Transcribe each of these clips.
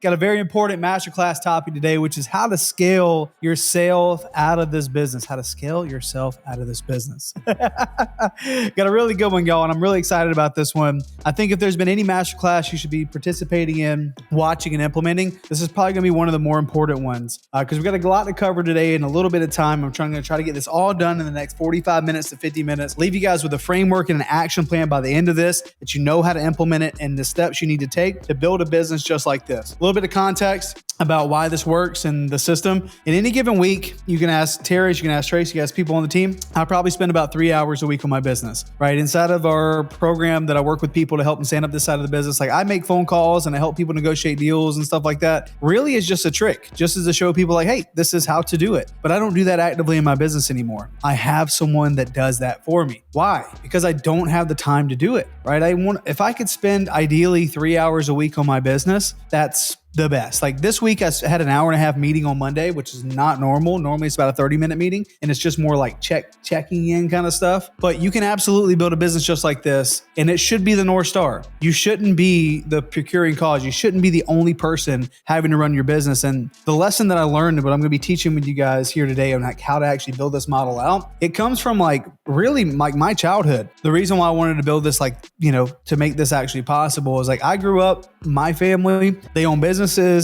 Got a very important masterclass topic today, which is how to scale yourself out of this business. How to scale yourself out of this business. Got a really good one, y'all, and I'm really excited about this one. I think if there's been any masterclass you should be participating in, watching, and implementing, this is probably going to be one of the more important ones because we've got a lot to cover today in a little bit of time. I'm going to try to get this all done in the next 45 minutes to 50 minutes. Leave you guys with a framework and an action plan by the end of this that you know how to implement it and the steps you need to take to build a business just like this. A little bit of context about why this works and the system. In any given week, you can ask Terry, you can ask Tracy, you can ask people on the team. I probably spend about 3 hours a week on my business, right? Inside of our program that I work with people to help them stand up this side of the business, like I make phone calls and I help people negotiate deals and stuff like that. Really is just a trick, just as to show people like, hey, this is how to do it. But I don't do that actively in my business anymore. I have someone that does that for me. Why? Because I don't have the time to do it, right? If I could spend ideally 3 hours a week on my business, that's the best. Like this week, I had an hour and a half meeting on Monday, which is not normal. Normally it's about a 30-minute meeting and it's just more like checking in kind of stuff. But you can absolutely build a business just like this. And it should be the North Star. You shouldn't be the procuring cause. You shouldn't be the only person having to run your business. And the lesson that I learned, what I'm going to be teaching with you guys here today on like how to actually build this model out, it comes from like really like my childhood. The reason why I wanted to build this, like, you know, to make this actually possible is like I grew up, my family, they own business. They were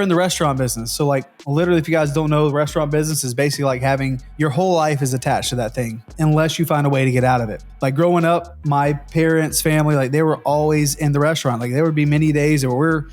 in the restaurant business. So like literally, if you guys don't know, the restaurant business is basically like having your whole life is attached to that thing unless you find a way to get out of it. Like growing up, my parents' family, like they were always in the restaurant. Like there would be many days where we're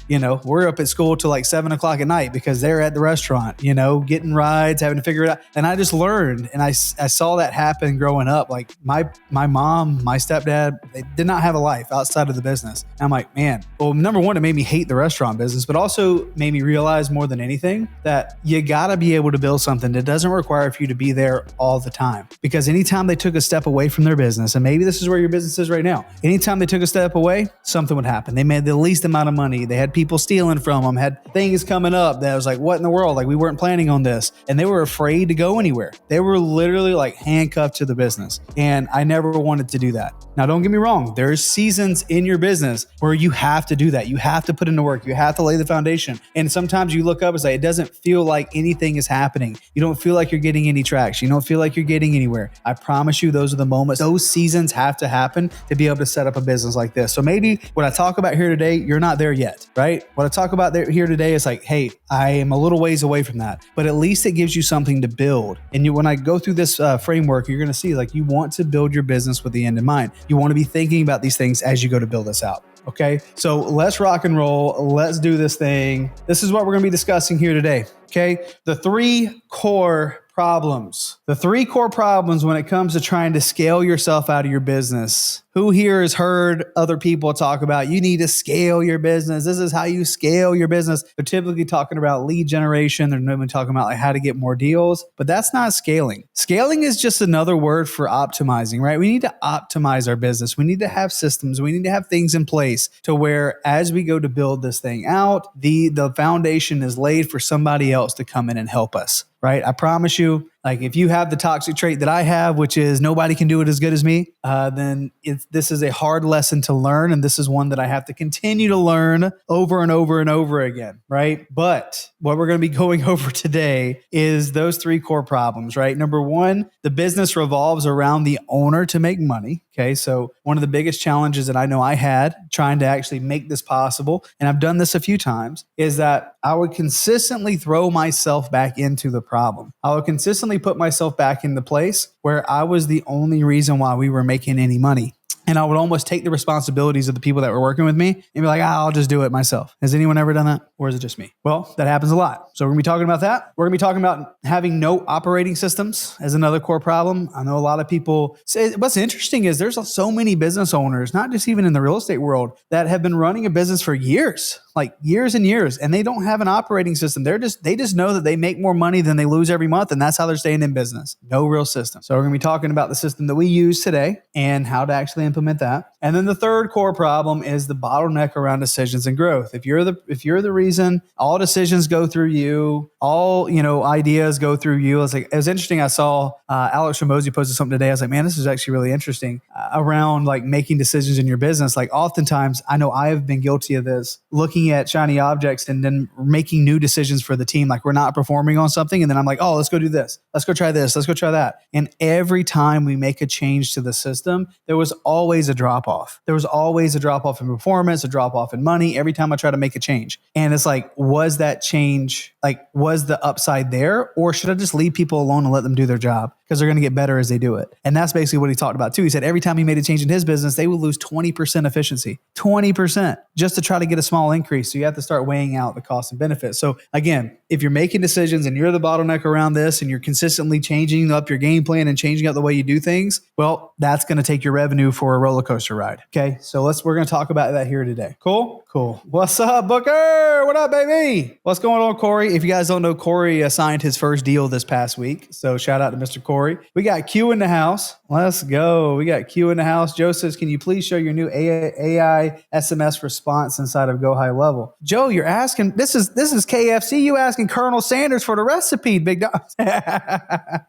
up at school till like 7 o'clock at night because they're at the restaurant, you know, getting rides, having to figure it out. And I just learned and I saw that happen growing up. Like my mom, my stepdad, they did not have a life outside of the business. And I'm like, man, well, number one, it made me hate the restaurant business, but also made me realize more than anything that you gotta be able to build something that doesn't require for you to be there all the time. Because anytime they took a step away from their business, and maybe this is where your business is right now, anytime they took a step away, something would happen. They made the least amount of money. They had people stealing from them, had things coming up that was like, what in the world? Like we weren't planning on this. And they were afraid to go anywhere. They were literally like handcuffed to the business. And I never wanted to do that. Now, don't get me wrong. There's seasons in your business where you have to do that. You have to put into work. You have to lay the foundation. And sometimes you look up and say, it doesn't feel like anything is happening. You don't feel like you're getting any traction. You don't feel like you're getting anywhere. I promise you, those are the moments. Those seasons have to happen to be able to set up a business like this. So maybe what I talk about here today, you're not there yet, right? What I talk about here today is like, hey, I am a little ways away from that, but at least it gives you something to build. And when I go through this framework, you're going to see like you want to build your business with the end in mind. You want to be thinking about these things as you go to build this out. Okay, so let's rock and roll. Let's do this thing. This is what we're going to be discussing here today. Okay, the three core problems. The three core problems when it comes to trying to scale yourself out of your business. Who here has heard other people talk about you need to scale your business? This is how you scale your business. They're typically talking about lead generation. They're normally talking about like how to get more deals, but that's not scaling. Scaling is just another word for optimizing, right? We need to optimize our business. We need to have systems. We need to have things in place to where as we go to build this thing out, the foundation is laid for somebody else to come in and help us. Right? I promise you, like if you have the toxic trait that I have, which is nobody can do it as good as me, then this is a hard lesson to learn. And this is one that I have to continue to learn over and over and over again. Right? But what we're going to be going over today is those three core problems, right? Number one, the business revolves around the owner to make money. Okay. So one of the biggest challenges that I know I had trying to actually make this possible, and I've done this a few times, is that I would consistently throw myself back into the problem. I would consistently put myself back in the place where I was the only reason why we were making any money. And I would almost take the responsibilities of the people that were working with me and be like, I'll just do it myself. Has anyone ever done that? Or is it just me? Well, that happens a lot. So we're going to be talking about that. We're going to be talking about having no operating systems as another core problem. I know a lot of people say, what's interesting is there's so many business owners, not just even in the real estate world, that have been running a business for years, like years and years, and they don't have an operating system. They just know that they make more money than they lose every month, and that's how they're staying in business. No real system. So we're going to be talking about the system that we use today and how to actually implement that. And then the third core problem is the bottleneck around decisions and growth. If you're the reason all decisions go through you, all, ideas go through you. It was interesting. I saw Alex Ramosi posted something today. I was like, man, this is actually really interesting around like making decisions in your business. Like oftentimes I know I have been guilty of this, looking at shiny objects and then making new decisions for the team. Like we're not performing on something. And then I'm like, oh, let's go do this. Let's go try this. Let's go try that. And every time we make a change to the system, there was always a drop off. There was always a drop off in performance, a drop off in money every time I try to make a change. And it's like, was that change, like, was the upside there? Or should I just leave people alone and let them do their job? Because they're going to get better as they do it. And that's basically what he talked about too. He said every time he made a change in his business, they would lose 20% efficiency, 20% just to try to get a small increase. So you have to start weighing out the cost and benefits. So again, if you're making decisions and you're the bottleneck around this and you're consistently changing up your game plan and changing up the way you do things, well, that's going to take your revenue for a roller coaster ride. Okay. So we're going to talk about that here today. Cool. What's up, Booker? What up, baby? What's going on, Corey? If you guys don't know, Corey signed his first deal this past week. So shout out to Mr. Corey. We got Q in the house. Let's go. We got Q in the house. Joe says, can you please show your new AI SMS response inside of Go High Level? Joe, you're asking, this is KFC. You asking Colonel Sanders for the recipe, big dog. I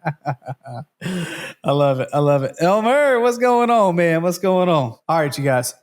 love it. Elmer, what's going on, man? What's going on? All right, you guys.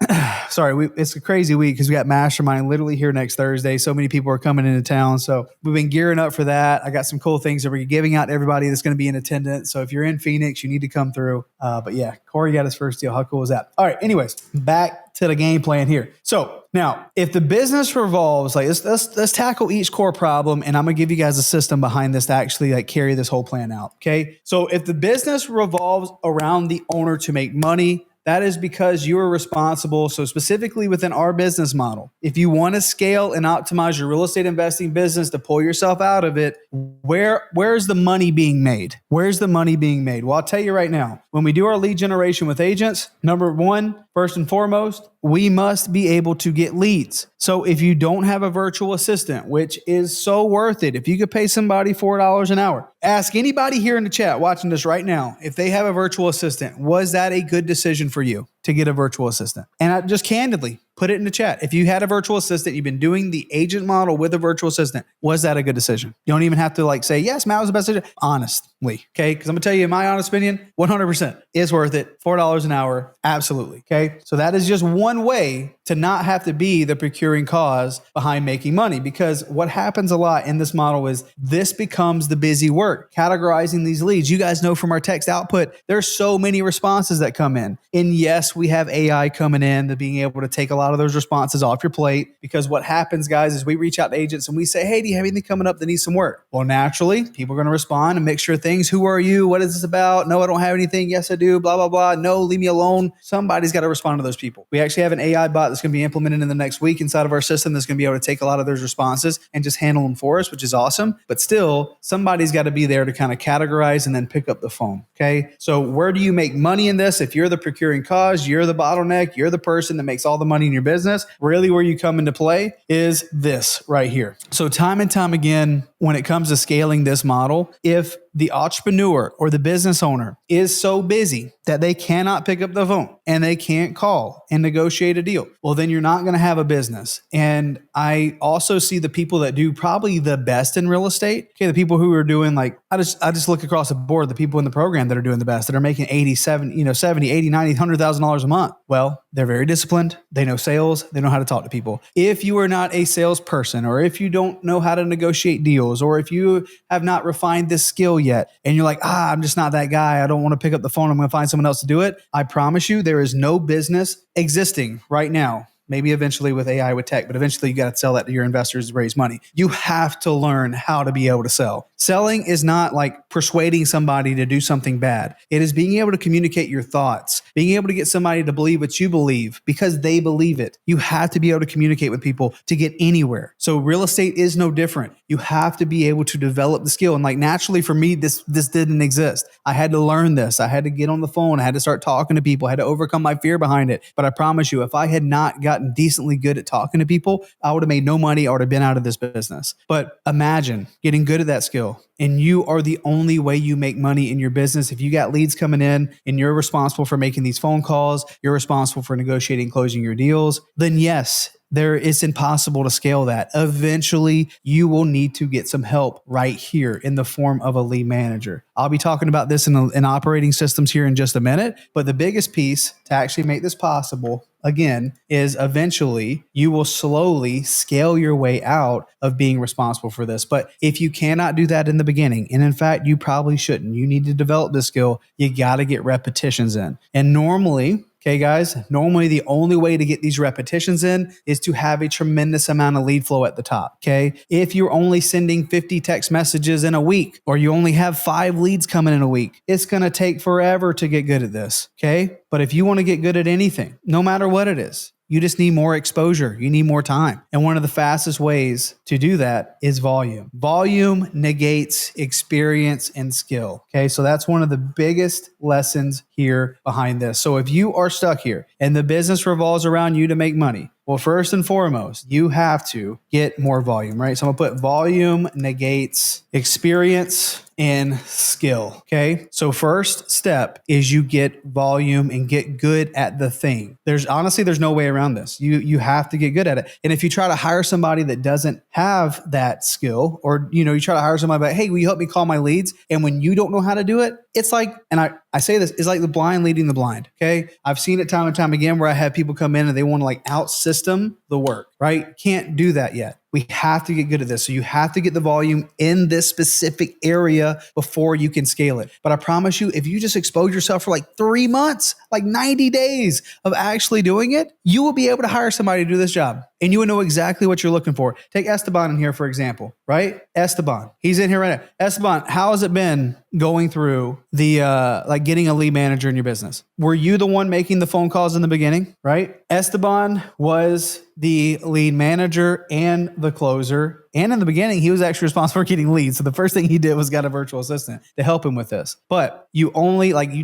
Sorry, it's a crazy week because we got Mastermind literally here next Thursday. So many people are coming into town. So we've been gearing up for that. I got some cool things that we're giving out to everybody that's going to be in attendance. So if you're in Phoenix, you need to come through. But yeah, Corey got his first deal. How cool is that? All right. Anyways, back to the game plan here. So now, if the business revolves, like let's tackle each core problem, and I'm gonna give you guys a system behind this to actually like carry this whole plan out. Okay. So if the business revolves around the owner to make money, that is because you are responsible. So specifically within our business model, if you want to scale and optimize your real estate investing business to pull yourself out of it, where's the money being made? Where's the money being made? Well, I'll tell you right now, when we do our lead generation with agents, number one, first and foremost, we must be able to get leads. So if you don't have a virtual assistant, which is so worth it, if you could pay somebody $4 an hour, ask anybody here in the chat watching this right now, if they have a virtual assistant, was that a good decision for you to get a virtual assistant? And I just candidly put it in the chat. If you had a virtual assistant, you've been doing the agent model with a virtual assistant, was that a good decision? You don't even have to like say, yes, Matt was the best decision. Honestly, okay? Because I'm going to tell you, in my honest opinion, 100% is worth it. $4 an hour, absolutely, okay? So that is just one way to not have to be the procuring cause behind making money, because what happens a lot in this model is this becomes the busy work, categorizing these leads. You guys know from our text output, there's so many responses that come in. And yes, we have AI coming in to being able to take a lot of those responses off your plate, because what happens, guys, is we reach out to agents and we say, hey, do you have anything coming up that needs some work? Well, naturally, people are going to respond and make sure things. Who are you? What is this about? No, I don't have anything. Yes, I do. Blah, blah, blah. No, leave me alone. Somebody's got to respond to those people. We actually have an AI bot that's going to be implemented in the next week inside of our system that's going to be able to take a lot of those responses and just handle them for us, which is awesome. But still, somebody's got to be there to kind of categorize and then pick up the phone. Okay. So where do you make money in this? If you're the procuring cause, you're the bottleneck, you're the person that makes all the money in your business, really where you come into play is this right here. So time and time again, when it comes to scaling this model, if the entrepreneur or the business owner is so busy that they cannot pick up the phone and they can't call and negotiate a deal, well, then you're not going to have a business. And I also see the people that do probably the best in real estate. Okay, the people who are doing like, I just look across the board, the people in the program that are doing the best, that are making 80, 70, 70, 80, 90, $100,000 a month. Well, they're very disciplined. They know sales. They know how to talk to people. If you are not a salesperson, or if you don't know how to negotiate deals, or if you have not refined this skill yet, and you're like, I'm just not that guy. I don't want to pick up the phone. I'm going to find someone else to do it. I promise you, there is no business existing right now. Maybe eventually with AI, with tech, but eventually you got to sell that to your investors to raise money. You have to learn how to be able to sell. Selling is not like persuading somebody to do something bad. It is being able to communicate your thoughts, being able to get somebody to believe what you believe because they believe it. You have to be able to communicate with people to get anywhere. So real estate is no different. You have to be able to develop the skill. And like naturally for me, this didn't exist. I had to learn this. I had to get on the phone. I had to start talking to people. I had to overcome my fear behind it. But I promise you, if I had not got gotten decently good at talking to people, I would have made no money. I would have been out of this business. But imagine getting good at that skill and you are the only way you make money in your business. If you got leads coming in and you're responsible for making these phone calls, you're responsible for negotiating, closing your deals, then yes, it's impossible to scale that. Eventually, you will need to get some help right here in the form of a lead manager. I'll be talking about this in operating systems here in just a minute, but the biggest piece to actually make this possible, again, is eventually you will slowly scale your way out of being responsible for this. But if you cannot do that in the beginning, and in fact, you probably shouldn't, you need to develop this skill, you got to get repetitions in. And normally, okay, guys, normally the only way to get these repetitions in is to have a tremendous amount of lead flow at the top, okay? If you're only sending 50 text messages in a week, or you only have 5 leads coming in a week, it's going to take forever to get good at this, okay? But if you want to get good at anything, no matter what it is, you just need more exposure. You need more time. And one of the fastest ways to do that is volume. Volume negates experience and skill. Okay. So that's one of the biggest lessons here behind this. So if you are stuck here and the business revolves around you to make money, well, first and foremost, you have to get more volume, right? So I'm going to put volume negates experience and skill. Okay. So first step is you get volume and get good at the thing. There's no way around this. You have to get good at it. And if you try to hire somebody that doesn't have that skill, or, you try to hire somebody about, hey, will you help me call my leads? And when you don't know how to do it, it's like, and I say this, it's like the blind leading the blind. Okay. I've seen it time and time again where I have people come in and they want to like out-system the work, right? Can't do that yet. We have to get good at this. So you have to get the volume in this specific area before you can scale it. But I promise you, if you just expose yourself for like 3 months, like 90 days of actually doing it, you will be able to hire somebody to do this job. And you will know exactly what you're looking for. Take Esteban in here, for example, right? Esteban, he's in here right now. Esteban, how has it been going through the, like getting a lead manager in your business? Were you the one making the phone calls in the beginning, right? Esteban was the lead manager and the closer. And in the beginning, he was actually responsible for getting leads. So the first thing he did was got a virtual assistant to help him with this. But you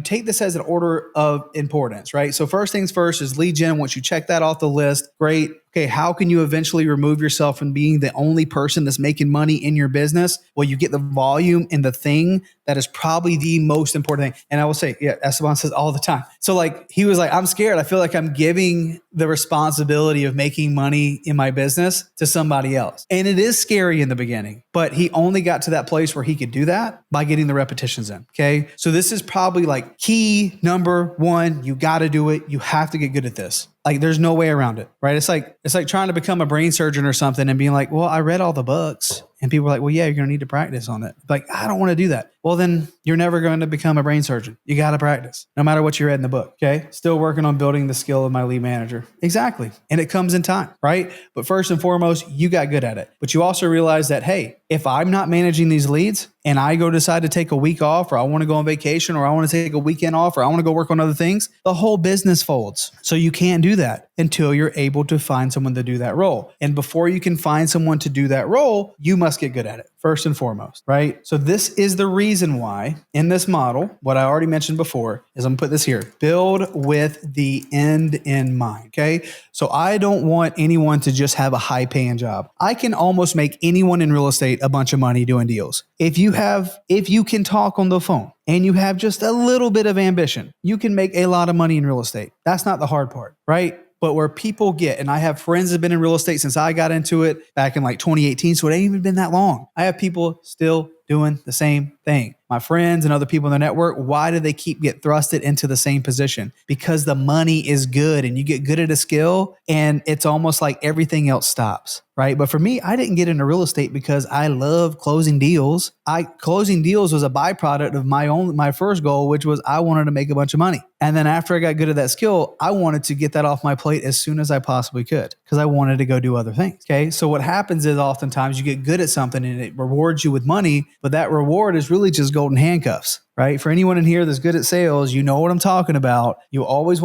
take this as an order of importance, right? So first things first is lead gen. Once you check that off the list, great. Okay, how can you eventually remove yourself from being the only person that's making money in your business? Well, you get the volume in the thing that is probably the most important thing. And I will say, yeah, Esteban says all the time. So like, he was like, I'm scared. I feel like I'm giving the responsibility of making money in my business to somebody else. And it is scary in the beginning, but he only got to that place where he could do that by getting the repetitions in. Okay. So this is probably like key number 1. You got to do it. You have to get good at this. Like there's no way around it, right? It's like trying to become a brain surgeon or something and being like, well, I read all the books. And people are like, well, yeah, you're going to need to practice on it. Like, I don't want to do that. Well, then you're never going to become a brain surgeon. You got to practice no matter what you read in the book. Okay. Still working on building the skill of my lead manager. Exactly. And it comes in time, right? But first and foremost, you got good at it. But you also realize that, hey, if I'm not managing these leads and I decide to take a week off, or I want to go on vacation, or I want to take a weekend off, or I want to go work on other things, the whole business folds. So you can't do that until you're able to find someone to do that role. And before you can find someone to do that role, you must get good at it first and foremost, right? So this is the reason why in this model, what I already mentioned before is I'm gonna put this here, build with the end in mind, okay? So I don't want anyone to just have a high paying job. I can almost make anyone in real estate a bunch of money doing deals. If you can talk on the phone and you have just a little bit of ambition, you can make a lot of money in real estate. That's not the hard part, right? But where people get, and I have friends that have been in real estate since I got into it back in like 2018, so it ain't even been that long. I have people still doing the same thing. My friends and other people in the network, why do they keep get thrusted into the same position? Because the money is good and you get good at a skill and it's almost like everything else stops, right? But for me, I didn't get into real estate because I love closing deals. Closing deals was a byproduct of my first goal, which was I wanted to make a bunch of money. And then after I got good at that skill, I wanted to get that off my plate as soon as I possibly could because I wanted to go do other things. Okay. So what happens is oftentimes you get good at something and it rewards you with money, but that reward is really just golden handcuffs, right? For anyone in here that's good at sales, you know what I'm talking about. You always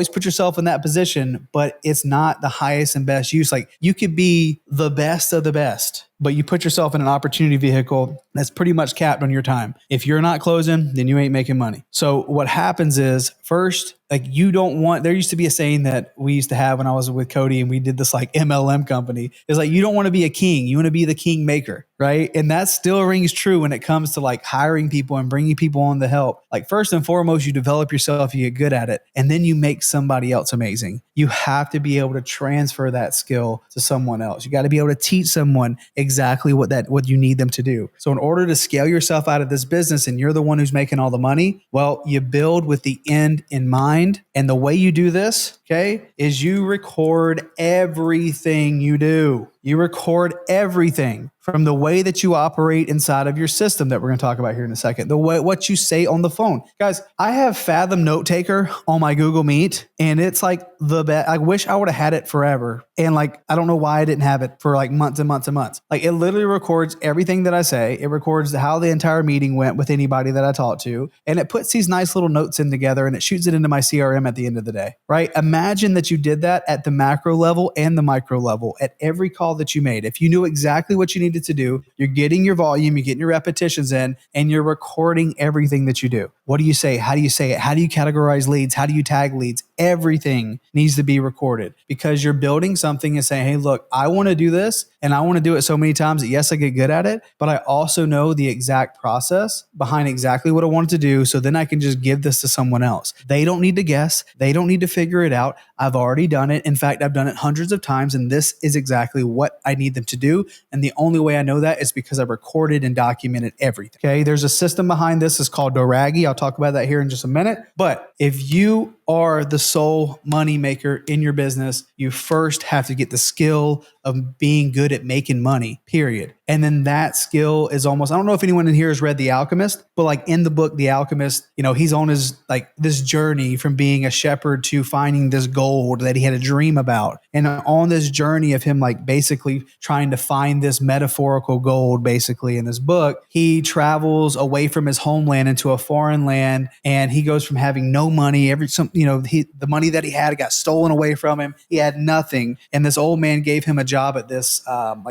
put yourself in that position, but it's not the highest and best use. Like you could be the best of the best, but you put yourself in an opportunity vehicle that's pretty much capped on your time. If you're not closing, then you ain't making money. So what happens is first, like you don't want, there used to be a saying that we used to have when I was with Cody and we did this like MLM company. It's like, you don't want to be a king. You want to be the king maker, right? And that still rings true when it comes to like hiring people and bringing people on to help. Like first and foremost, you develop yourself, you get good at it, and then you make somebody else amazing. You have to be able to transfer that skill to someone else. You got to be able to teach someone exactly what you need them to do. So in order to scale yourself out of this business and you're the one who's making all the money, well, you build with the end in mind. And the way you do this, okay, is you record everything you do. You record everything from the way that you operate inside of your system that we're going to talk about here in a second. The way, what you say on the phone. Guys, I have Fathom Note Taker on my Google Meet, and it's like the best. I wish I would have had it forever. And like, I don't know why I didn't have it for like months and months and months. Like it literally records everything that I say. It records how the entire meeting went with anybody that I talked to. And it puts these nice little notes in together and it shoots it into my CRM at the end of the day, right? Imagine that you did that at the macro level and the micro level at every call that you made. If you knew exactly what you needed to do, you're getting your volume, you're getting your repetitions in, and you're recording everything that you do. What do you say? How do you say it? How do you categorize leads? How do you tag leads? Everything needs to be recorded because you're building something and saying, hey, look, I want to do this and I want to do it so many times that yes, I get good at it, but I also know the exact process behind exactly what I wanted to do. So then I can just give this to someone else. They don't need to guess. They don't need to figure it out. I've already done it. In fact, I've done it hundreds of times and this is exactly what I need them to do. And the only way I know that is because I've recorded and documented everything. Okay. There's a system behind this. It's called Doragi. I'll talk about that here in just a minute. But if you are the sole money maker in your business, you first have to get the skill of being good at making money, period. And then that skill is almost, I don't know if anyone in here has read The Alchemist, but like in the book, The Alchemist, you know, he's on his like this journey from being a shepherd to finding this gold that he had a dream about. And on this journey of him, like basically trying to find this metaphorical gold, basically in this book, he travels away from his homeland into a foreign land. And he goes from having no money, the money that he had got stolen away from him. He had nothing. And this old man gave him a job at this,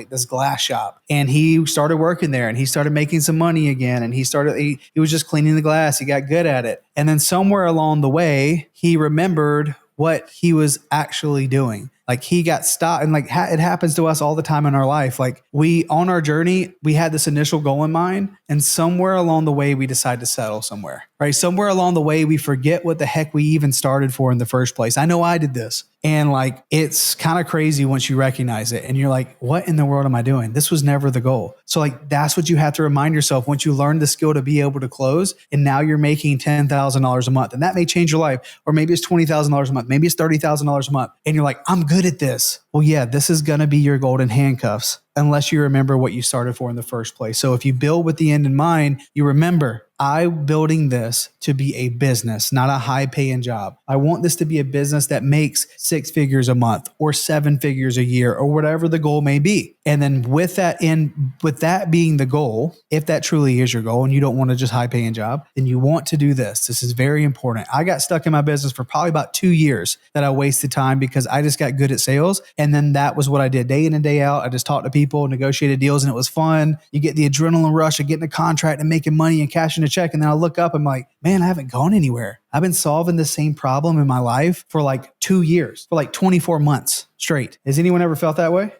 this glass shop. And he started working there and he started making some money again. And he was just cleaning the glass. He got good at it. And then somewhere along the way, he remembered what he was actually doing. Like he got stopped, and like it happens to us all the time in our life. Like on our journey, we had this initial goal in mind, and somewhere along the way, we decide to settle somewhere, right? Somewhere along the way, we forget what the heck we even started for in the first place. I know I did this. And like, it's kind of crazy once you recognize it and you're like, what in the world am I doing? This was never the goal. So like, that's what you have to remind yourself once you learn the skill to be able to close. And now you're making $10,000 a month, and that may change your life. Or maybe it's $20,000 a month. Maybe it's $30,000 a month. And you're like, I'm good at this. Well, yeah, this is going to be your golden handcuffs unless you remember what you started for in the first place. So if you build with the end in mind, you remember, I'm building this to be a business, not a high paying job. I want this to be a business that makes 6 figures a month or 7 figures a year or whatever the goal may be. And then with that being the goal, if that truly is your goal and you don't want to just high paying job, then you want to do this. This is very important. I got stuck in my business for probably about 2 years that I wasted time because I just got good at sales. And then that was what I did day in and day out. I just talked to people, negotiated deals, and it was fun. You get the adrenaline rush of getting a contract and making money and cashing a check. And then I look up, I'm like, man, I haven't gone anywhere. I've been solving the same problem in my life for like 2 years, for like 24 months straight. Has anyone ever felt that way?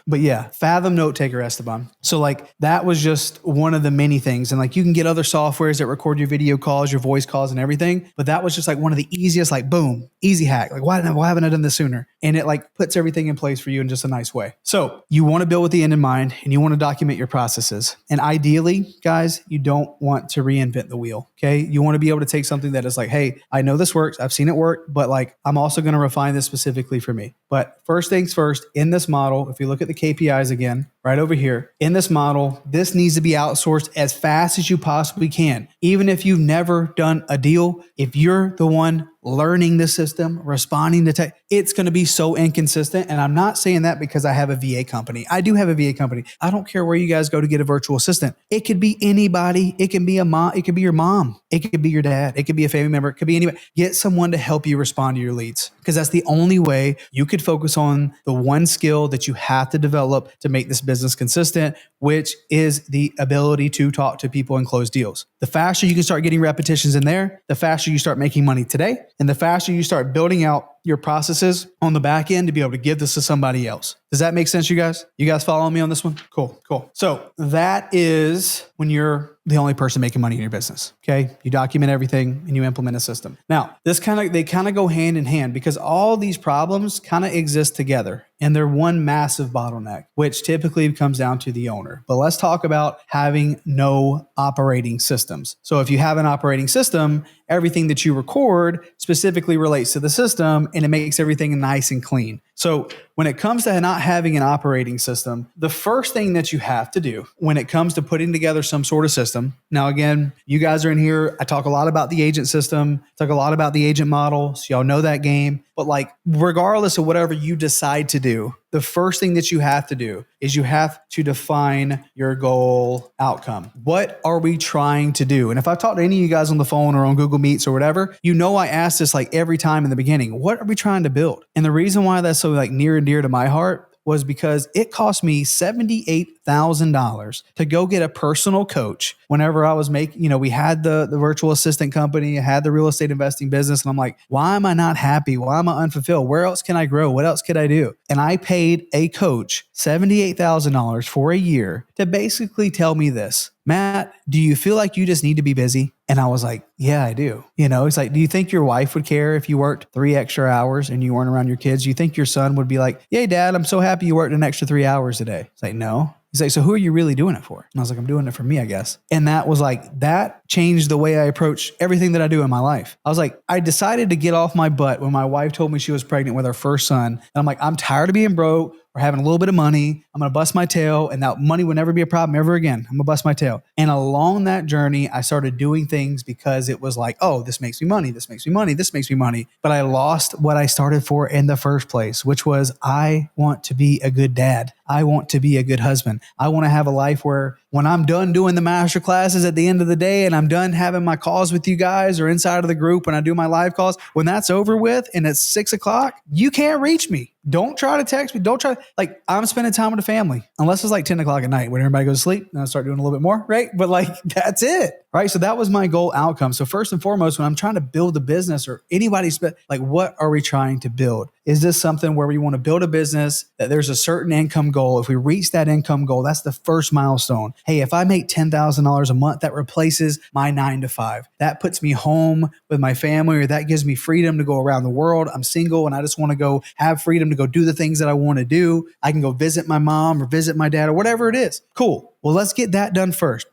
But yeah, Fathom Note Taker, Esteban. So like that was just one of the many things. And like you can get other softwares that record your video calls, your voice calls and everything. But that was just like one of the easiest, like boom, easy hack. Like why haven't I done this sooner? And it like puts everything in place for you in just a nice way. So you want to build with the end in mind and you want to document your processes. And ideally, guys, you don't want to reinvent the wheel. Okay. You want to be able to take something that is like, hey, I know this works. I've seen it work, but like, I'm also going to refine this specifically for me. But first things first, in this model, if you look at the KPIs again, right over here, in this model, this needs to be outsourced as fast as you possibly can. Even if you've never done a deal, if you're the one learning the system, responding to tech, it's going to be so inconsistent. And I'm not saying that because I have a VA company. I do have a VA company. I don't care where you guys go to get a virtual assistant. It could be anybody. It can be a mom. It could be your mom. It could be your dad. It could be a family member. It could be anybody. Get someone to help you respond to your leads, because that's the only way you could focus on the one skill that you have to develop to make this business consistent, which is the ability to talk to people and close deals. The faster you can start getting repetitions in there, the faster you start making money today, And the faster you start building out your processes on the back end to be able to give this to somebody else. Does that make sense, you guys? You guys following me on this one? Cool. So that is when you're the only person making money in your business. Okay. You document everything and you implement a system. Now, they kind of go hand in hand because all these problems kind of exist together and they're one massive bottleneck, which typically comes down to the owner. But let's talk about having no operating systems. So if you have an operating system, everything that you record specifically relates to the system and it makes everything nice and clean. So when it comes to not having an operating system, the first thing that you have to do when it comes to putting together some sort of system, now again, you guys are in here, I talk a lot about the agent system, talk a lot about the agent model, so y'all know that game, but like regardless of whatever you decide to do, the first thing that you have to do is you have to define your goal outcome. What are we trying to do? And if I've talked to any of you guys on the phone or on Google Meets or whatever, you know I ask this like every time in the beginning, what are we trying to build? And the reason why that's so like near and dear to my heart was because it cost me $78,000 to go get a personal coach whenever I was making, we had the virtual assistant company, I had the real estate investing business. And I'm like, why am I not happy? Why am I unfulfilled? Where else can I grow? What else could I do? And I paid a coach $78,000 for a year to basically tell me this, Matt, do you feel like you just need to be busy? And I was like, yeah, I do. It's like, do you think your wife would care if you worked 3 extra hours and you weren't around your kids? Do you think your son would be like, yay, Dad, I'm so happy you worked an extra 3 hours today? It's like, no. He's like, so who are you really doing it for? And I was like, I'm doing it for me, I guess. And that changed the way I approach everything that I do in my life. I was like, I decided to get off my butt when my wife told me she was pregnant with our first son. And I'm like, I'm tired of being broke or having a little bit of money. I'm going to bust my tail and that money would never be a problem ever again. I'm going to bust my tail. And along that journey, I started doing things because it was like, oh, this makes me money. This makes me money. This makes me money. But I lost what I started for in the first place, which was I want to be a good dad. I want to be a good husband. I want to have a life where when I'm done doing the master classes at the end of the day and I'm done having my calls with you guys or inside of the group when I do my live calls, when that's over with and it's 6:00, you can't reach me. Don't try to text me. Don't try. Like I'm spending time with the family unless it's like 10:00 at night when everybody goes to sleep and I start doing a little bit more, right? But like, that's it. Right. So that was my goal outcome. So first and foremost, when I'm trying to build a business or anybody's like, what are we trying to build? Is this something where we want to build a business that there's a certain income goal? If we reach that income goal, that's the first milestone. Hey, if I make $10,000 a month, that replaces my 9 to 5. That puts me home with my family, or that gives me freedom to go around the world. I'm single and I just want to go have freedom to go do the things that I want to do. I can go visit my mom or visit my dad or whatever it is. Cool. Well, let's get that done first,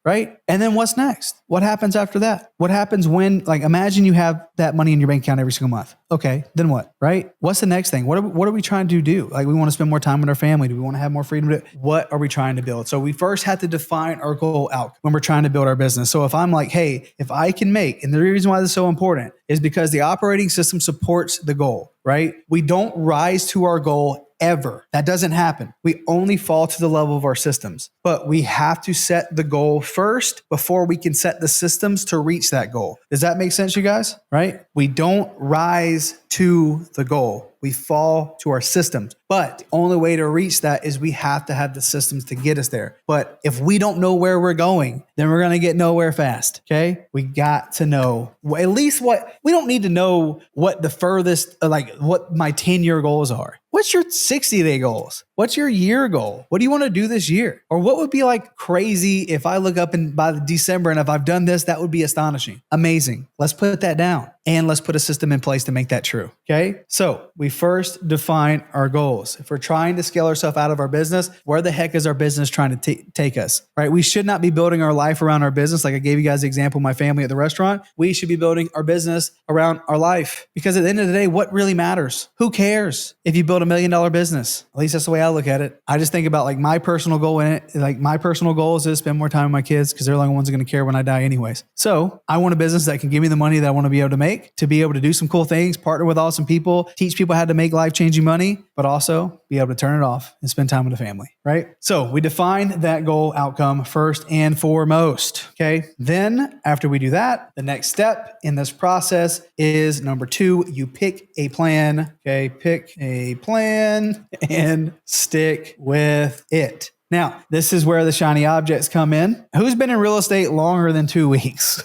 right? And then what's next? What happens after that? What happens when, like, imagine you have that money in your bank account every single month. Okay, then what, right? What's the next thing? What are we trying to do? Like, we want to spend more time with our family. Do we want to have more freedom? What are we trying to build? So we first have to define our goal out when we're trying to build our business. So if I'm like, hey, if I can make, and the reason why this is so important is because the operating system supports the goal, right? We don't rise to our goal ever. That doesn't happen. We only fall to the level of our systems, but we have to set the goal first before we can set the systems to reach that goal. Does that make sense, you guys? Right? We don't rise to the goal. We fall to our systems. But the only way to reach that is we have to have the systems to get us there. But if we don't know where we're going, then we're going to get nowhere fast. Okay? We got to know at least we don't need to know what the furthest, like what my 10-year goals are. What's your 60-day goals? What's your year goal? What do you want to do this year? Or what would be like crazy if I look up and by December and if I've done this, that would be astonishing. Amazing. Let's put that down and let's put a system in place to make that true. Okay. So we first define our goals. If we're trying to scale ourselves out of our business, where the heck is our business trying to take us? Right. We should not be building our life around our business. Like I gave you guys the example of my family at the restaurant. We should be building our business around our life, because at the end of the day, what really matters? Who cares if you build $1 million business? At least that's the way I look at it. I just think about like my personal goal in it. Like my personal goal is to spend more time with my kids because they're the only ones going to care when I die anyways. So I want a business that can give me the money that I want to be able to make, to be able to do some cool things, partner with awesome people, teach people how to make life-changing money, but also be able to turn it off and spend time with the family, right? So we define that goal outcome first and foremost, okay? Then after we do that, the next step in this process is number 2, you pick a plan, okay? Pick a plan and stick with it. Now, this is where the shiny objects come in. Who's been in real estate longer than 2 weeks?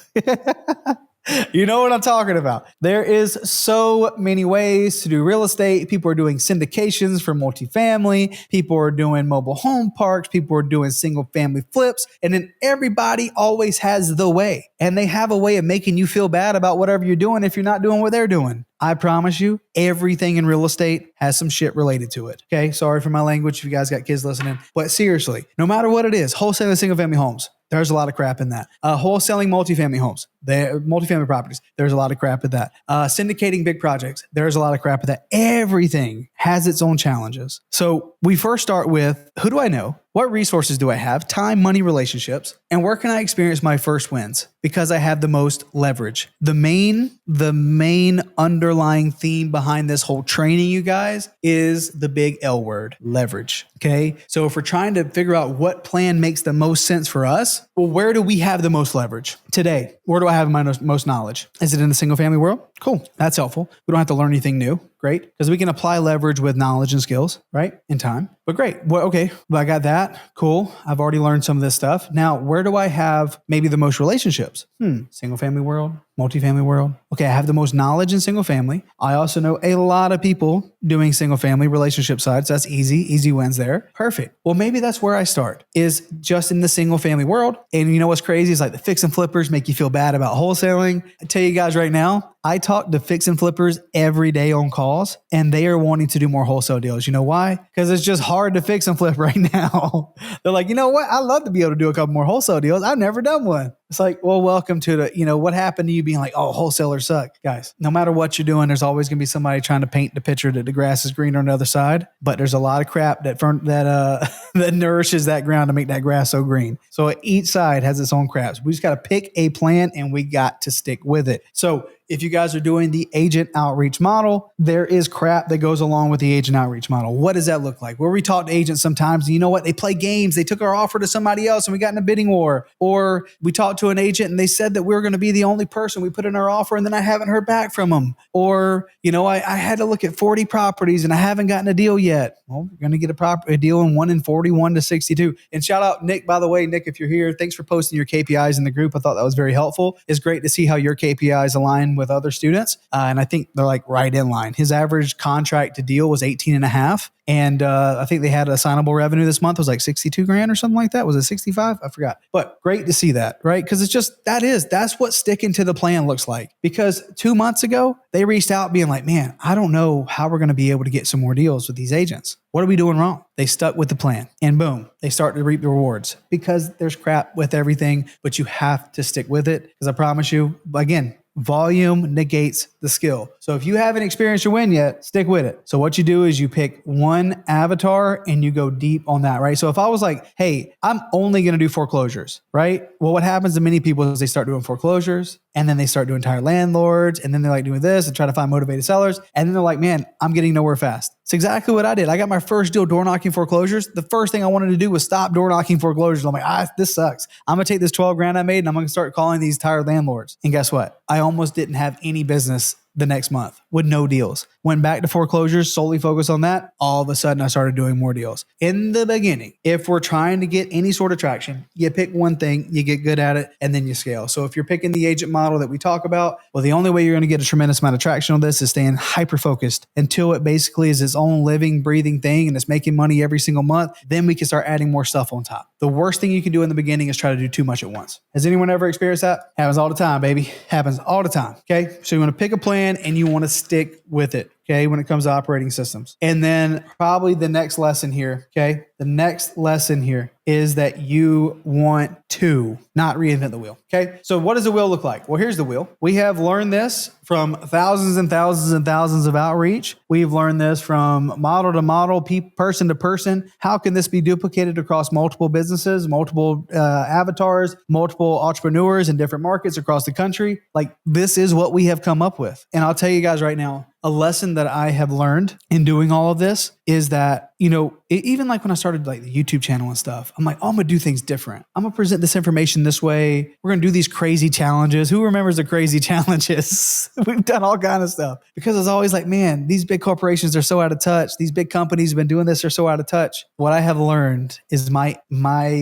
You know what I'm talking about. There is so many ways to do real estate. People are doing syndications for multifamily. People are doing mobile home parks. People are doing single family flips. And then everybody always has the way. And they have a way of making you feel bad about whatever you're doing if you're not doing what they're doing. I promise you, everything in real estate has some shit related to it. Okay. Sorry for my language if you guys got kids listening. But seriously, no matter what it is, wholesaling single family homes, there's a lot of crap in that. Wholesaling multifamily homes, multifamily properties, there's a lot of crap in that. Syndicating big projects, there's a lot of crap in that. Everything has its own challenges. So we first start with, who do I know? What resources do I have? Time, money, relationships. And where can I experience my first wins? Because I have the most leverage. The main underlying theme behind this whole training, you guys, is the big L word, leverage. Okay. So if we're trying to figure out what plan makes the most sense for us, well, where do we have the most leverage? Today, where do I have my most knowledge? Is it in the single family world? Cool. That's helpful. We don't have to learn anything new. Great. Because we can apply leverage with knowledge and skills, right? In time. But great. Well, okay. Well, I got that. Cool. I've already learned some of this stuff. Now, where do I have maybe the most relationships? Single family world, multifamily world. Okay. I have the most knowledge in single family. I also know a lot of people doing single family relationship sides. That's easy wins there. Perfect. Well, maybe that's where I start, is just in the single family world. And you know what's crazy is like the fix and flippers make you feel bad about wholesaling. I tell you guys right now, I talk to fix and flippers every day on calls, and they are wanting to do more wholesale deals. You know why? Because it's just hard to fix and flip right now. They're like, you know what? I'd love to be able to do a couple more wholesale deals. I've never done one. It's like, well, welcome to what happened to you being like, oh, wholesalers suck. Guys, no matter what you're doing, there's always going to be somebody trying to paint the picture that the grass is greener on the other side. But there's a lot of crap that that nourishes that ground to make that grass so green. So each side has its own craps. We just got to pick a plan and we got to stick with it. So if you guys are doing the agent outreach model, there is crap that goes along with the agent outreach model. What does that look like? Where we talk to agents sometimes, and you know what? They play games. They took our offer to somebody else and we got in a bidding war. Or we talked to an agent and they said that we were going to be the only person. We put in our offer and then I haven't heard back from them. Or, I had to look at 40 properties and I haven't gotten a deal yet. Well, we're going to get a deal in 1 in 41 to 62. And shout out Nick, by the way. Nick, if you're here, thanks for posting your KPIs in the group. I thought that was very helpful. It's great to see how your KPIs align with other students. And I think they're like right in line. His average contract to deal was 18 and a half. And I think they had assignable revenue this month was like 62 grand or something like that. Was it 65? I forgot. But great to see that, right? Because it's just, that's what sticking to the plan looks like. Because 2 months ago, they reached out being like, man, I don't know how we're going to be able to get some more deals with these agents. What are we doing wrong? They stuck with the plan and boom, they start to reap the rewards because there's crap with everything, but you have to stick with it. Because I promise you, again, volume negates the skill. So if you haven't experienced your win yet, stick with it. So what you do is you pick one avatar and you go deep on that, right? So if I was like, hey, I'm only going to do foreclosures, right? Well, what happens to many people is they start doing foreclosures and then they start doing tire landlords and then they're like doing this and try to find motivated sellers. And then they're like, man, I'm getting nowhere fast. It's exactly what I did. I got my first deal door knocking foreclosures. The first thing I wanted to do was stop door knocking foreclosures. I'm like, this sucks. I'm going to take this 12 grand I made and I'm going to start calling these tire landlords. And guess what? I almost didn't have any business the next month with no deals. Went back to foreclosures, solely focused on that. All of a sudden, I started doing more deals. In the beginning, if we're trying to get any sort of traction, you pick one thing, you get good at it, and then you scale. So if you're picking the agent model that we talk about, well, the only way you're going to get a tremendous amount of traction on this is staying hyper-focused until it basically is its own living, breathing thing and it's making money every single month. Then we can start adding more stuff on top. The worst thing you can do in the beginning is try to do too much at once. Has anyone ever experienced that? Happens all the time, baby. Happens all the time. Okay. So you want to pick a plan and you want to stick with it. Okay. When it comes to operating systems. And then probably the next lesson here. Okay. The next lesson here is that you want to not reinvent the wheel. Okay. So what does the wheel look like? Well, here's the wheel. We have learned this from thousands and thousands and thousands of outreach. We've learned this from model to model, person to person. How can this be duplicated across multiple businesses, multiple avatars, multiple entrepreneurs in different markets across the country? Like this is what we have come up with. And I'll tell you guys right now, a lesson that I have learned in doing all of this is that, even like when I started like the YouTube channel and stuff, I'm like, oh, I'm going to do things different. I'm going to present this information this way. We're going to do these crazy challenges. Who remembers the crazy challenges? We've done all kind of stuff because it's always like, man, these big corporations are so out of touch. These big companies have been doing this, are so out of touch. What I have learned is my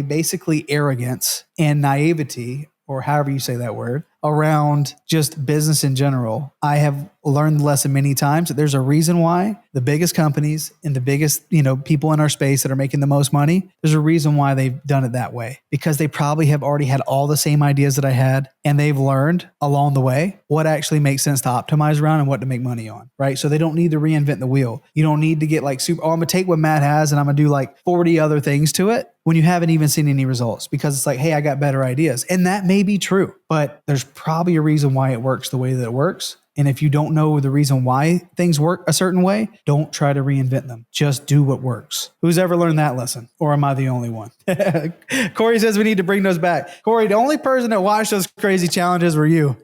basically arrogance and naivety, or however you say that word. around just business in general, I have learned the lesson many times that there's a reason why the biggest companies and the biggest, people in our space that are making the most money, there's a reason why they've done it that way, because they probably have already had all the same ideas that I had, and they've learned along the way what actually makes sense to optimize around and what to make money on, right? So they don't need to reinvent the wheel. You don't need to get like I'm going to take what Matt has and I'm going to do like 40 other things to it when you haven't even seen any results, because it's like, hey, I got better ideas. And that may be true, but there's probably a reason why it works the way that it works. And if you don't know the reason why things work a certain way, don't try to reinvent them. Just do what works. Who's ever learned that lesson? Or am I the only one? Corey says we need to bring those back. Corey, the only person that watched those crazy challenges were you.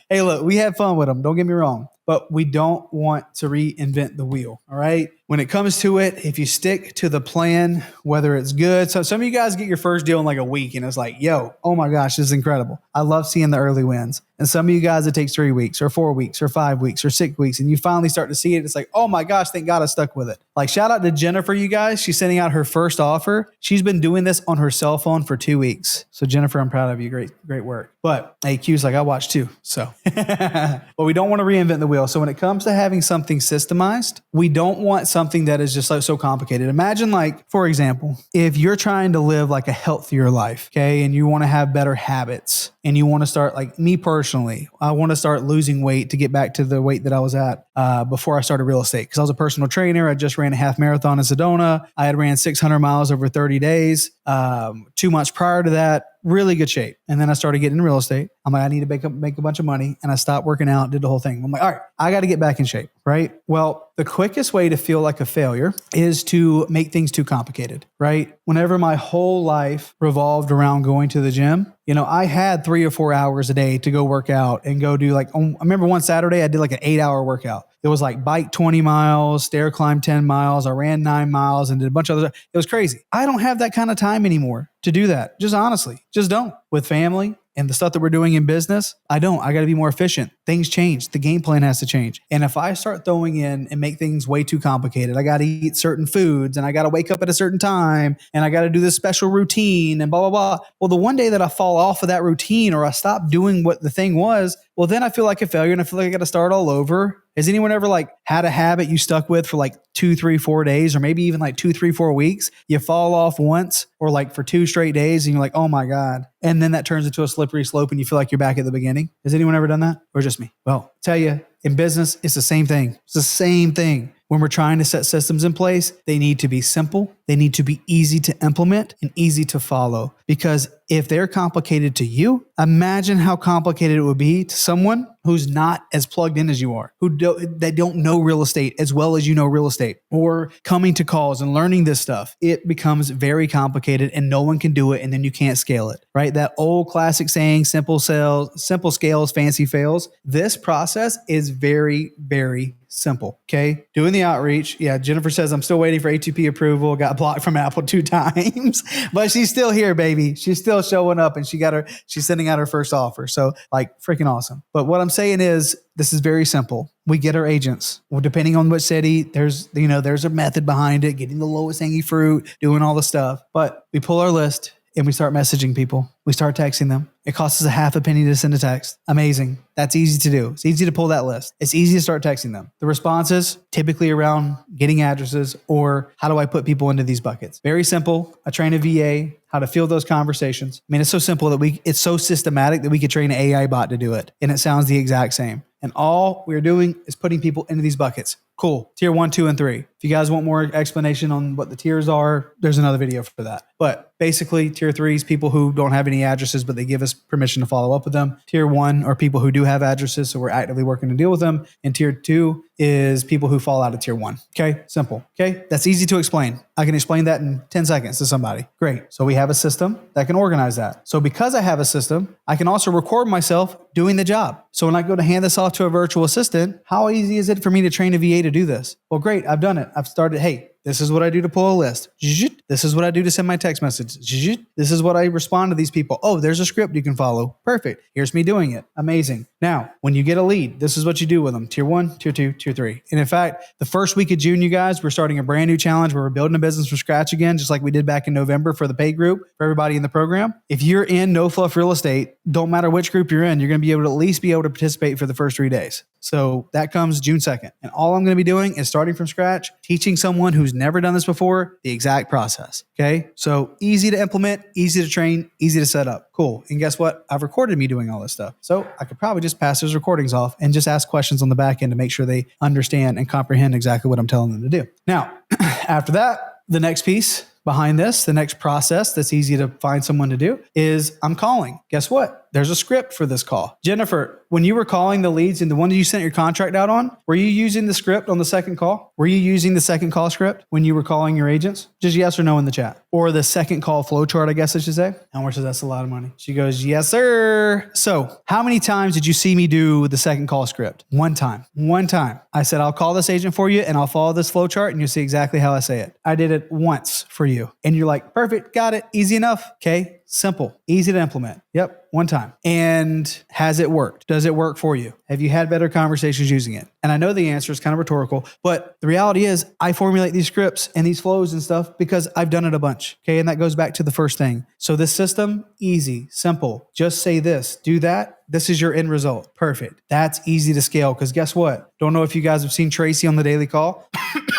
Hey, look, we had fun with them. Don't get me wrong. But we don't want to reinvent the wheel. All right. When it comes to it, if you stick to the plan, whether it's good. So some of you guys get your first deal in like a week and it's like, yo, oh my gosh, this is incredible. I love seeing the early wins. And some of you guys, it takes 3 weeks or 4 weeks or 5 weeks or 6 weeks. And you finally start to see it. It's like, oh my gosh, thank God I stuck with it. Like shout out to Jennifer, you guys. She's sending out her first offer. She's been doing this on her cell phone for 2 weeks. So Jennifer, I'm proud of you. Great work. But AQ's like, I watched too. So, but we don't want to reinvent the wheel. So when it comes to having something systemized, we don't want something that is just like so complicated. Imagine like, for example, if you're trying to live like a healthier life, okay, and you want to have better habits and you want to start, like me personally, I want to start losing weight to get back to the weight that I was at before I started real estate. Because I was a personal trainer. I just ran a half marathon in Sedona. I had ran 600 miles over 30 days. 2 months prior to that, really good shape. And then I started getting in real estate. I'm like, I need to make a bunch of money. And I stopped working out, did the whole thing. I'm like, all right, I got to get back in shape, right? Well, the quickest way to feel like a failure is to make things too complicated, right? Whenever my whole life revolved around going to the gym, I had 3 or 4 hours a day to go work out and go do like, I remember one Saturday I did like an 8-hour workout. It was like bike 20 miles, stair climb 10 miles. I ran 9 miles and did a bunch of other stuff. It was crazy. I don't have that kind of time anymore to do that. Just honestly, just don't. With family and the stuff that we're doing in business, I don't. I got to be more efficient. Things change. The game plan has to change. And if I start throwing in and make things way too complicated, I got to eat certain foods and I got to wake up at a certain time and I got to do this special routine and blah, blah, blah. Well, the one day that I fall off of that routine or I stop doing what the thing was, well, then I feel like a failure and I feel like I got to start all over. Has anyone ever like had a habit you stuck with for like 2, 3, 4 days or maybe even like 2, 3, 4 weeks? You fall off once or like for 2 straight days and you're like, oh my God. And then that turns into a slippery slope and you feel like you're back at the beginning. Has anyone ever done that or just me? Well, tell you, in business, it's the same thing. It's the same thing. When we're trying to set systems in place, they need to be simple. They need to be easy to implement and easy to follow. Because if they're complicated to you, imagine how complicated it would be to someone who's not as plugged in as you are, they don't know real estate as well as you know real estate, or coming to calls and learning this stuff. It becomes very complicated and no one can do it and then you can't scale it, right? That old classic saying, simple scales, fancy fails. This process is very, very simple. Okay. Doing the outreach. Yeah. Jennifer says, I'm still waiting for ATP approval. Got blocked from Apple 2 times, but she's still here, baby. She's still showing up and she's sending out her first offer. So like freaking awesome. But what I'm saying is this is very simple. We get our agents. Well, depending on what city, there's a method behind it, getting the lowest hanging fruit, doing all the stuff, but we pull our list and we start messaging people. We start texting them. It costs us a half a penny to send a text. Amazing. That's easy to do. It's easy to pull that list. It's easy to start texting them. The responses typically around getting addresses or how do I put people into these buckets? Very simple. I train a VA how to field those conversations. I mean, it's so simple that it's so systematic that we could train an AI bot to do it. And it sounds the exact same. And all we're doing is putting people into these buckets. Cool. Tier 1, 2, and 3. If you guys want more explanation on what the tiers are, there's another video for that. But basically, tier 3 is people who don't have any addresses, but they give us permission to follow up with them. Tier 1 are people who do have addresses, so we're actively working to deal with them. And tier 2 is people who fall out of tier 1. Okay, simple. Okay, that's easy to explain. I can explain that in 10 seconds to somebody. Great. So we have a system that can organize that. So because I have a system, I can also record myself doing the job. So when I go to hand this off to a virtual assistant, how easy is it for me to train a VA to do this? Well, great. I've done it. I've started, hey, This is what I do to pull a list. This is what I do to send my text message. This is what I respond to these people. Oh, there's a script you can follow. Perfect. Here's me doing it. Amazing. Now, when you get a lead, this is what you do with them. Tier 1, Tier 2, Tier 3. And in fact, the first week of June, you guys, we're starting a brand new challenge where we're building a business from scratch again, just like we did back in November for the paid group for everybody in the program. If you're in no fluff real estate, don't matter which group you're in, you're going to be able to at least be able to participate for the first 3 days. So that comes June 2nd. And all I'm going to be doing is starting from scratch, teaching someone who's never done this before the exact process. Okay. So easy to implement, easy to train, easy to set up. Cool. And guess what? I've recorded me doing all this stuff. So I could probably just pass those recordings off and just ask questions on the back end to make sure they understand and comprehend exactly what I'm telling them to do. Now, after that, the next piece behind this, the next process that's easy to find someone to do is I'm calling. Guess what? There's a script for this call. Jennifer, when you were calling the leads and the one that you sent your contract out on, were you using the script on the second call? Were you using the second call script when you were calling your agents? Just yes or no in the chat. Or the second call flow chart, I guess I should say. Elmer says that's a lot of money. She goes, yes, sir. So how many times did you see me do the second call script? One time. One time. I said, I'll call this agent for you and I'll follow this flow chart and you'll see exactly how I say it. I did it once for you. And you're like, perfect, got it, easy enough. Okay. Simple, easy to implement. Yep, one time. And has it worked? Does it work for you? Have you had better conversations using it? And I know the answer is kind of rhetorical, but the reality is I formulate these scripts and these flows and stuff because I've done it a bunch. Okay. And that goes back to the first thing. So this system, easy, simple. Just say this, do that. This is your end result. Perfect. That's easy to scale because guess what? Don't know if you guys have seen Tracy on the daily call,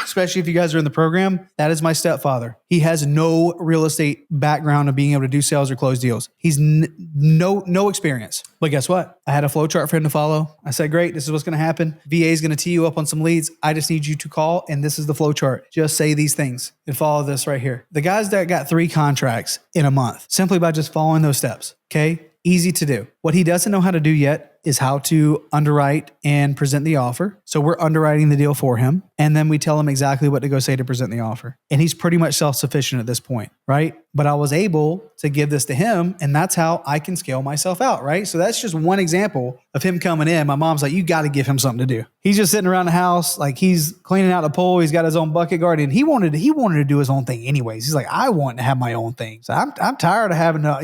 especially if you guys are in the program. That is my stepfather. He has no real estate background of being able to do sales or close deals. He's no experience. But guess what? I had a flow chart for him to follow. I said, great, this is what's going to happen. VA is going to tee you up on some leads. I just need you to call, and this is the flow chart. Just say these things and follow this right here. The guys that got 3 contracts in a month, simply by just following those steps, okay? Easy to do. What he doesn't know how to do yet is how to underwrite and present the offer. So we're underwriting the deal for him. And then we tell him exactly what to go say to present the offer. And he's pretty much self-sufficient at this point, right? But I was able to give this to him and that's how I can scale myself out, right? So that's just one example of him coming in. My mom's like, you got to give him something to do. He's just sitting around the house, like he's cleaning out the pool. He's got his own bucket garden. He wanted to do his own thing anyways. He's like, I want to have my own thing. So I'm tired of having to,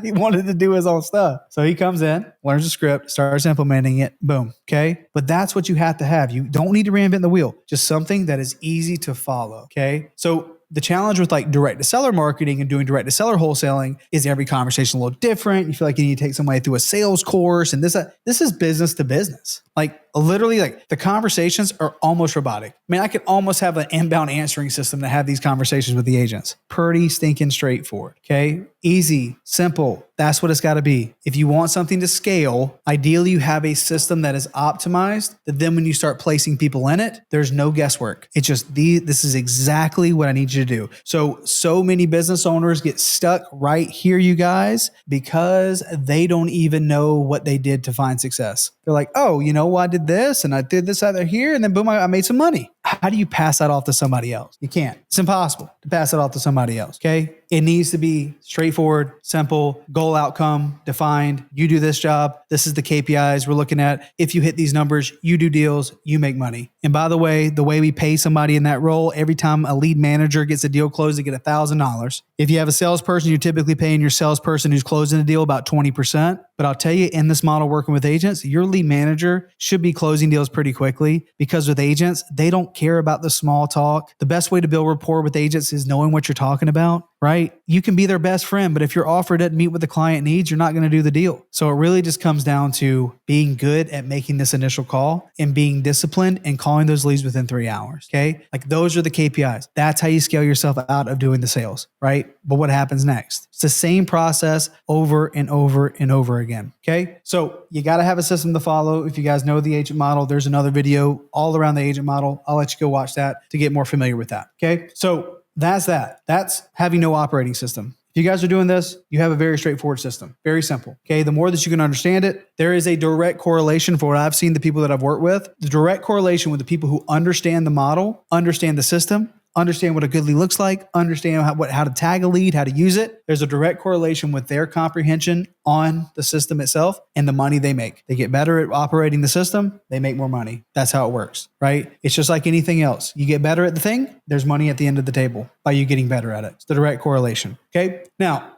he wanted to do his own stuff. So he comes in, learns the script, starts implementing it. Boom. Okay. But that's what you have to have. You don't need to reinvent the wheel, just something that is easy to follow. Okay. So the challenge with like direct to seller marketing and doing direct to seller wholesaling is every conversation a little different. You feel like you need to take somebody through a sales course and this is business to business. Like literally like the conversations are almost robotic. I mean, I could almost have an inbound answering system to have these conversations with the agents. Pretty stinking straightforward. Okay. Easy, simple. That's what it's got to be. If you want something to scale, ideally you have a system that is optimized that then when you start placing people in it, there's no guesswork. It's just this is exactly what I need you to do. So many business owners get stuck right here, you guys, because they don't even know what they did to find success. They're like, oh, well, I did this and I did this out here and then boom, I made some money. How do you pass that off to somebody else? You can't. It's impossible to pass it off to somebody else. Okay. It needs to be straightforward, simple, goal outcome defined. You do this job. This is the KPIs we're looking at. If you hit these numbers, you do deals, you make money. And by the way we pay somebody in that role, every time a lead manager gets a deal closed, they get $1,000. If you have a salesperson, you're typically paying your salesperson who's closing the deal about 20%. But I'll tell you, in this model working with agents, your lead manager should be closing deals pretty quickly because with agents, they don't care about the small talk. The best way to build rapport with agents is knowing what you're talking about, right? You can be their best friend, but if your offer doesn't meet what the client needs, you're not going to do the deal. So it really just comes down to being good at making this initial call and being disciplined and calling those leads within 3 hours. Okay. Like those are the KPIs. That's how you scale yourself out of doing the sales, right? But what happens next? It's the same process over and over and over again. Okay. So you got to have a system to follow. If you guys know the agent model, there's another video all around the agent model. I'll let you go watch that to get more familiar with that. Okay. So that's that. That's having no operating system. If you guys are doing this, you have a very straightforward system. Very simple. Okay. The more that you can understand it, there is a direct correlation for what I've seen the people that I've worked with, the direct correlation with the people who understand the model, understand the system, understand what a good lead looks like, understand how to tag a lead, how to use it. There's a direct correlation with their comprehension on the system itself and the money they make. They get better at operating the system, they make more money. That's how it works, right? It's just like anything else. You get better at the thing, there's money at the end of the table by you getting better at it. It's the direct correlation. Okay. Now,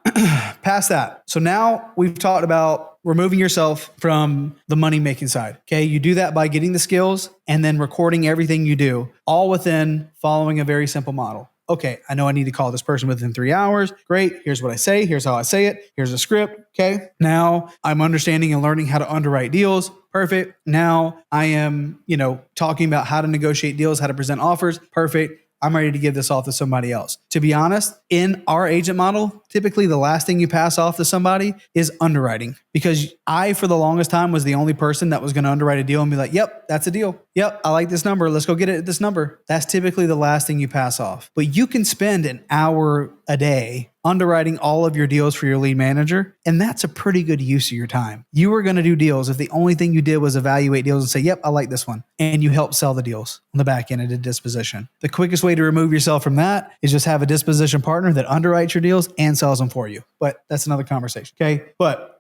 past that. So now we've talked about removing yourself from the money making side. Okay. You do that by getting the skills and then recording everything you do, all within following a very simple model. Okay, I know I need to call this person within 3 hours. Great. Here's what I say. Here's how I say it. Here's a script. Okay. Now I'm understanding and learning how to underwrite deals. Perfect. Now I am, talking about how to negotiate deals, how to present offers. Perfect. I'm ready to give this off to somebody else. To be honest, in our agent model, typically the last thing you pass off to somebody is underwriting, because I, for the longest time, was the only person that was going to underwrite a deal and be like, yep, that's a deal. Yep, I like this number. Let's go get it at this number. That's typically the last thing you pass off. But you can spend an hour a day underwriting all of your deals for your lead manager, and that's a pretty good use of your time. You were going to do deals if the only thing you did was evaluate deals and say, yep, I like this one, and you help sell the deals on the back end at a disposition. The quickest way to remove yourself from that is just have a disposition partner that underwrites your deals and sells them for you. But that's another conversation. Okay.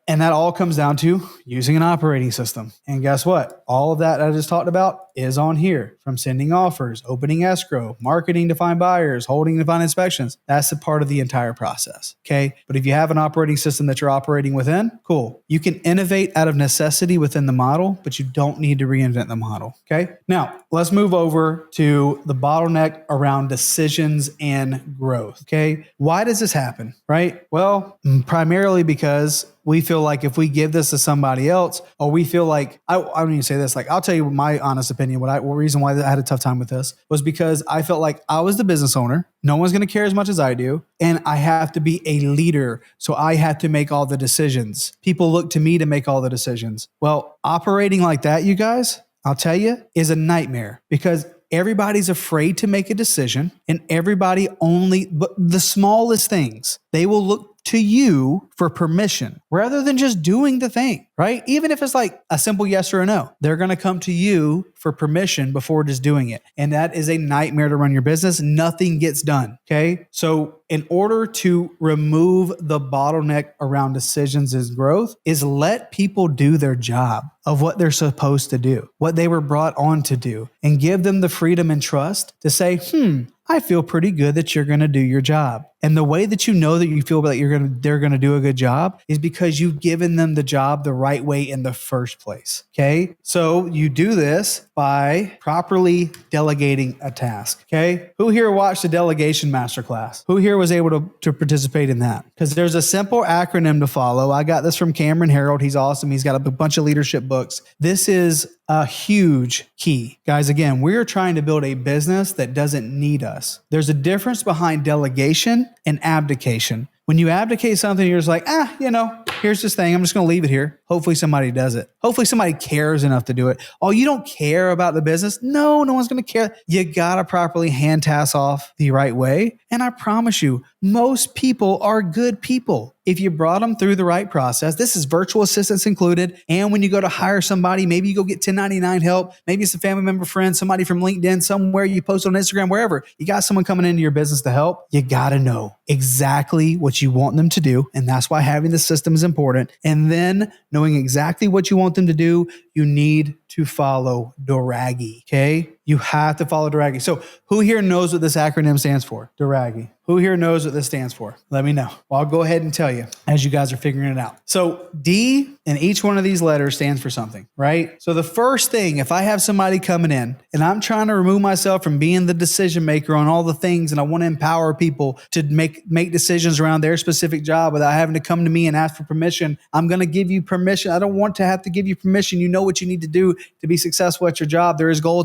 And that all comes down to using an operating system. And guess what? All of that I just talked about is on here, from sending offers, opening escrow, marketing to find buyers, holding to find inspections. That's a part of the entire process. Okay. But if you have an operating system that you're operating within, cool. You can innovate out of necessity within the model, but you don't need to reinvent the model. Okay. Now let's move over to the bottleneck around decisions and growth. Okay. Why does this happen? Right? Well, primarily because we feel like if we give this to somebody else, or we feel like, I don't even say this, like, I'll tell you my honest opinion. What reason why I had a tough time with this was because I felt like I was the business owner. No one's going to care as much as I do. And I have to be a leader. So I have to make all the decisions. People look to me to make all the decisions. Well, operating like that, you guys, I'll tell you, is a nightmare, because everybody's afraid to make a decision, and everybody but the smallest things, they will look to you for permission rather than just doing the thing, right? Even if it's like a simple yes or a no, they're going to come to you for permission before just doing it. And that is a nightmare to run your business. Nothing gets done. Okay. So in order to remove the bottleneck around decisions and growth is let people do their job of what they're supposed to do, what they were brought on to do, and give them the freedom and trust to say, I feel pretty good that you're going to do your job. And the way that you know that you feel like they're going to do a good job is because you've given them the job the right way in the first place. Okay. So you do this by properly delegating a task. Okay. Who here watched the delegation masterclass? Who here was able to participate in that? Because there's a simple acronym to follow. I got this from Cameron Harold. He's awesome. He's got a bunch of leadership books. This is a huge key. Guys, again, we're trying to build a business that doesn't need us. There's a difference behind delegation and abdication. When you abdicate something, you're just like, here's this thing. I'm just going to leave it here. Hopefully somebody does it. Hopefully somebody cares enough to do it. Oh, you don't care about the business? No one's going to care. You got to properly hand tasks off the right way. And I promise you, most people are good people. If you brought them through the right process, this is virtual assistants included. And when you go to hire somebody, maybe you go get 1099 help. Maybe it's a family member, friend, somebody from LinkedIn, somewhere you post on Instagram, wherever. You got someone coming into your business to help. You got to know exactly what you want them to do. And that's why having the system is important. And then knowing exactly what you want them to do, you need to follow DORAGI. Okay. You have to follow DORAGI. So who here knows what this acronym stands for? DORAGI. Who here knows what this stands for? Let me know. Well, I'll go ahead and tell you as you guys are figuring it out. So D in each one of these letters stands for something, right? So the first thing, if I have somebody coming in and I'm trying to remove myself from being the decision maker on all the things, and I want to empower people to make decisions around their specific job without having to come to me and ask for permission, I'm going to give you permission. I don't want to have to give you permission. You know what you need to do to be successful at your job. There is goal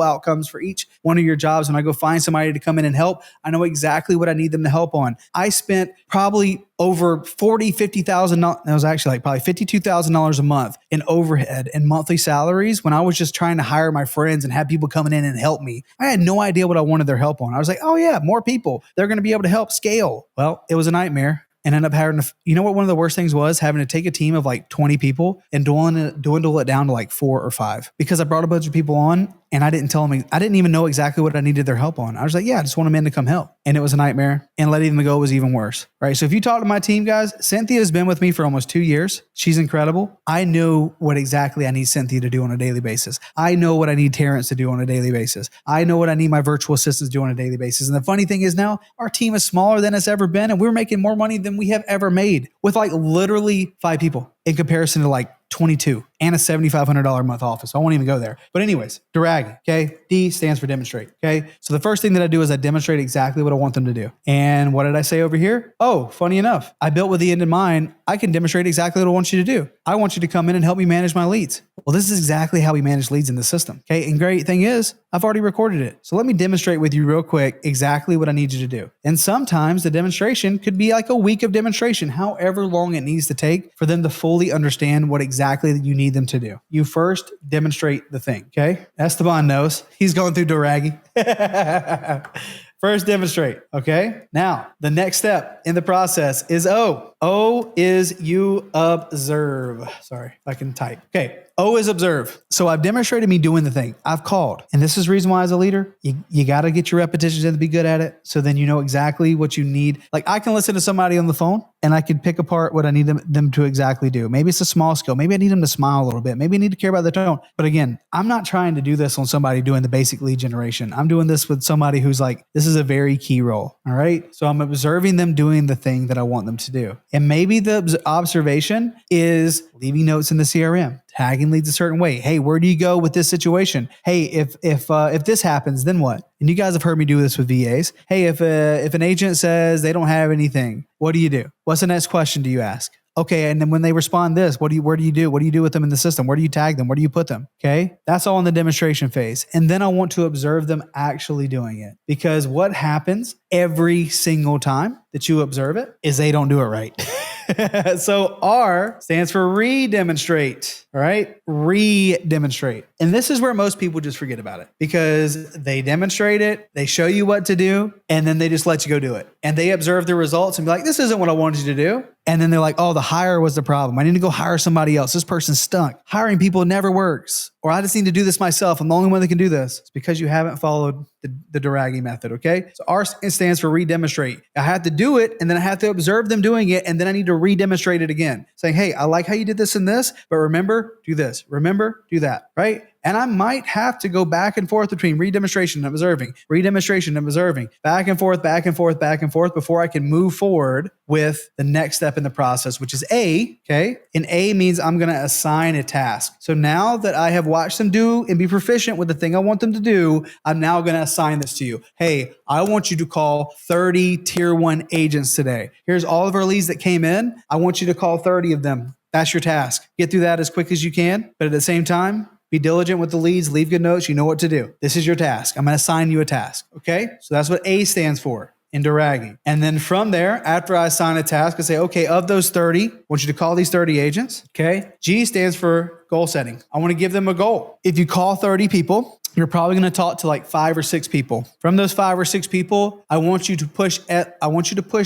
outcomes for each one of your jobs. When I go find somebody to come in and help, I know exactly what I need them to help on. I spent probably over $50,000. That was actually like probably $52,000 a month in overhead and monthly salaries when I was just trying to hire my friends and have people coming in and help me. I had no idea what I wanted their help on. I was like, oh yeah, more people. They're going to be able to help scale. Well, it was a nightmare. And ended up having to, what one of the worst things was? Having to take a team of like 20 people and dwindle it down to like 4 or 5, because I brought a bunch of people on And I didn't tell them, I didn't even know exactly what I needed their help on. I was like, yeah, I just want them in to come help. And it was a nightmare. And letting them go was even worse, right? So if you talk to my team, guys, Cynthia has been with me for almost 2 years. She's incredible. I know what exactly I need Cynthia to do on a daily basis. I know what I need Terrence to do on a daily basis. I know what I need my virtual assistants to do on a daily basis. And the funny thing is now our team is smaller than it's ever been. And we're making more money than we have ever made with like literally 5 people in comparison to like 22 and a $7,500 a month office. I won't even go there. But anyways, Duragi, okay? D stands for demonstrate, okay? So the first thing that I do is I demonstrate exactly what I want them to do. And what did I say over here? Oh, funny enough, I built with the end in mind. I can demonstrate exactly what I want you to do. I want you to come in and help me manage my leads. Well, this is exactly how we manage leads in the system, okay? And great thing is, I've already recorded it. So let me demonstrate with you real quick exactly what I need you to do. And sometimes the demonstration could be like a week of demonstration, however long it needs to take for them to fully understand what exactly that you need them to do. You first demonstrate the thing, okay? Esteban knows. He's going through Duragi. First demonstrate, okay? Now, the next step in the process is O. O is you observe. Sorry, if I can type. Okay, O is observe. So I've demonstrated me doing the thing. I've called. And this is the reason why as a leader, you got to get your repetitions in to be good at it. So then you know exactly what you need. Like I can listen to somebody on the phone and I can pick apart what I need them to exactly do. Maybe it's a small skill. Maybe I need them to smile a little bit. Maybe I need to care about the tone. But again, I'm not trying to do this on somebody doing the basic lead generation. I'm doing this with somebody who's like, this is a very key role. All right. So I'm observing them doing the thing that I want them to do. And maybe the observation is leaving notes in the CRM, tagging leads a certain way. Hey, where do you go with this situation? Hey, if this happens, then what? And you guys have heard me do this with VAs. Hey, if an agent says they don't have anything, what do you do? What's the next question do you ask? Okay, and then when they respond this, where do you do? What do you do with them in the system? Where do you tag them? Where do you put them? Okay, that's all in the demonstration phase. And then I want to observe them actually doing it. Because what happens every single time that you observe it is they don't do it right. So R stands for re-demonstrate, all right? Re-demonstrate. And this is where most people just forget about it because they demonstrate it, they show you what to do, and then they just let you go do it. And they observe the results and be like, this isn't what I wanted you to do. And then they're like, oh, the hire was the problem. I need to go hire somebody else. This person stunk. Hiring people never works. Or I just need to do this myself. I'm the only one that can do this. It's because you haven't followed the Duragi method, okay? So R stands for re-demonstrate. I have to do it, and then I have to observe them doing it, and then I need to re-demonstrate it again. Saying, hey, I like how you did this and this, but remember, do this. Remember, do that, right? And I might have to go back and forth between re-demonstration and observing, re-demonstration and observing, back and forth, back and forth, back and forth before I can move forward with the next step in the process, which is A, okay? And A means I'm going to assign a task. So now that I have watched them do and be proficient with the thing I want them to do, I'm now going to assign this to you. Hey, I want you to call 30 tier 1 agents today. Here's all of our leads that came in. I want you to call 30 of them. That's your task. Get through that as quick as you can. But at the same time, be diligent with the leads, leave good notes. You know what to do. This is your task. I'm going to assign you a task. Okay. So that's what A stands for in Duragi. And then from there, after I assign a task, I say, okay, of those 30, I want you to call these 30 agents. Okay. G stands for goal setting. I want to give them a goal. If you call 30 people, you're probably going to talk to like 5 or 6 people. From those 5 or 6 people, I want you to push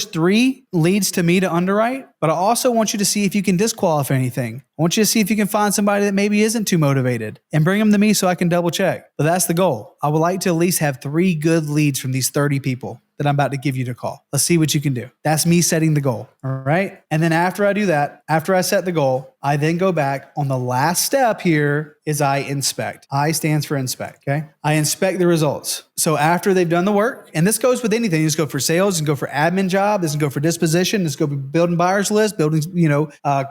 3 leads to me to underwrite, but I also want you to see if you can disqualify anything. I want you to see if you can find somebody that maybe isn't too motivated and bring them to me so I can double check. But that's the goal. I would like to at least have 3 good leads from these 30 people that I'm about to give you to call. Let's see what you can do. That's me setting the goal. All right. And then after I do that, after I set the goal, I then go back on the last step here is I inspect. I stands for inspect. Okay. I inspect the results. So after they've done the work, and this goes with anything, this go for sales, this can go for admin job, this can go for disposition, this can go for building buyers list, building,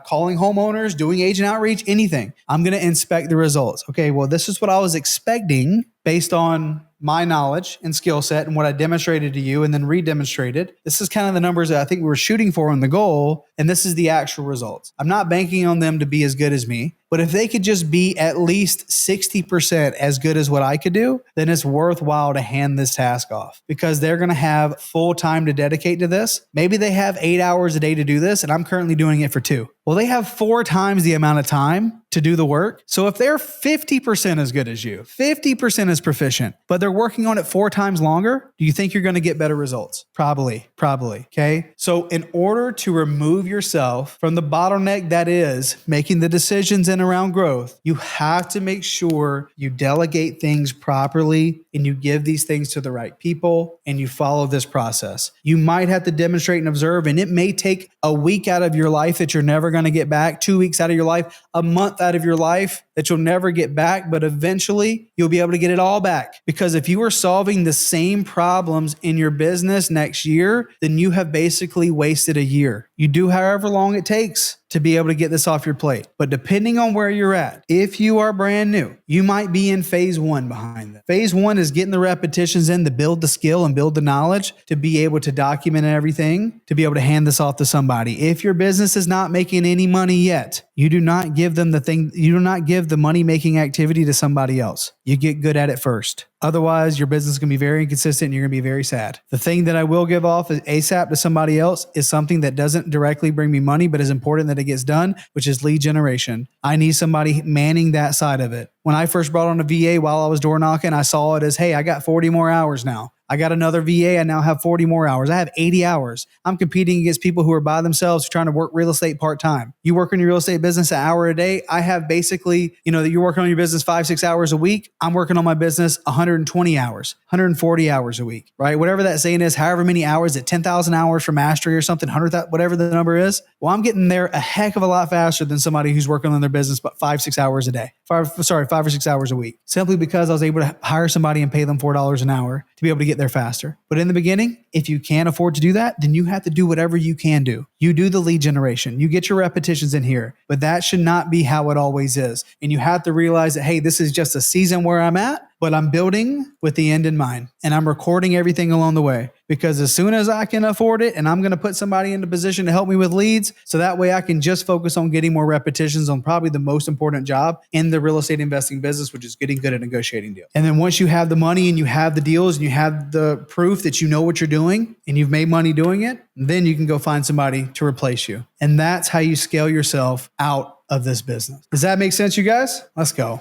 calling homeowners, doing agent outreach, anything. I'm going to inspect the results. Okay. Well, this is what I was expecting based on my knowledge and skill set and what I demonstrated to you and then re-demonstrated. This is kind of the numbers that I think we were shooting for in the goal. And this is the actual results. I'm not banking on them to be as good as me, but if they could just be at least 60% as good as what I could do, then it's worthwhile to hand this task off because they're going to have full time to dedicate to this. Maybe they have 8 hours a day to do this and I'm currently doing it for 2. Well, they have 4 times the amount of time to do the work. So if they're 50% as good as you, 50% as proficient, but they're working on it 4 times longer, do you think you're going to get better results? Probably. Okay. So in order to remove yourself from the bottleneck that is making the decisions in around growth, you have to make sure you delegate things properly and you give these things to the right people and you follow this process. You might have to demonstrate and observe, and it may take a week out of your life that you're never going to get back, 2 weeks out of your life, a month out of your life that you'll never get back, but eventually you'll be able to get it all back. Because if you are solving the same problems in your business next year, then you have basically wasted a year. You do however long it takes to be able to get this off your plate. But depending on where you're at, if you are brand new, you might be in phase 1 behind that. Phase 1 is getting the repetitions in to build the skill and build the knowledge to be able to document everything, to be able to hand this off to somebody. If your business is not making any money yet, you do not give them you do not give the money-making activity to somebody else. You get good at it first. Otherwise, your business is going to be very inconsistent and you're going to be very sad. The thing that I will give off is ASAP to somebody else is something that doesn't directly bring me money, but is important that it gets done, which is lead generation. I need somebody manning that side of it. When I first brought on a VA while I was door knocking, I saw it as, hey, I got 40 more hours now. I got another VA. I now have 40 more hours. I have 80 hours. I'm competing against people who are by themselves trying to work real estate part-time. You work in your real estate business an hour a day. I have basically, that you're working on your business 5-6 hours a week. I'm working on my business 120 hours, 140 hours a week, right? Whatever that saying is, however many hours at 10,000 hours for mastery or something, 100,000, whatever the number is. Well, I'm getting there a heck of a lot faster than somebody who's working on their business but 5-6 hours a day. 5 or 6 hours a week, simply because I was able to hire somebody and pay them $4 an hour to be able to get there faster. But in the beginning, if you can't afford to do that, then you have to do whatever you can do. You do the lead generation, you get your repetitions in here, but that should not be how it always is. And you have to realize that, hey, this is just a season where I'm at, but I'm building with the end in mind and I'm recording everything along the way, because as soon as I can afford it, and I'm going to put somebody into position to help me with leads, so that way I can just focus on getting more repetitions on probably the most important job in the real estate investing business, which is getting good at negotiating deals. And then once you have the money and you have the deals and you have the proof that you know what you're doing and you've made money doing it, then you can go find somebody to replace you. And that's how you scale yourself out of this business. Does that make sense, you guys? Let's go.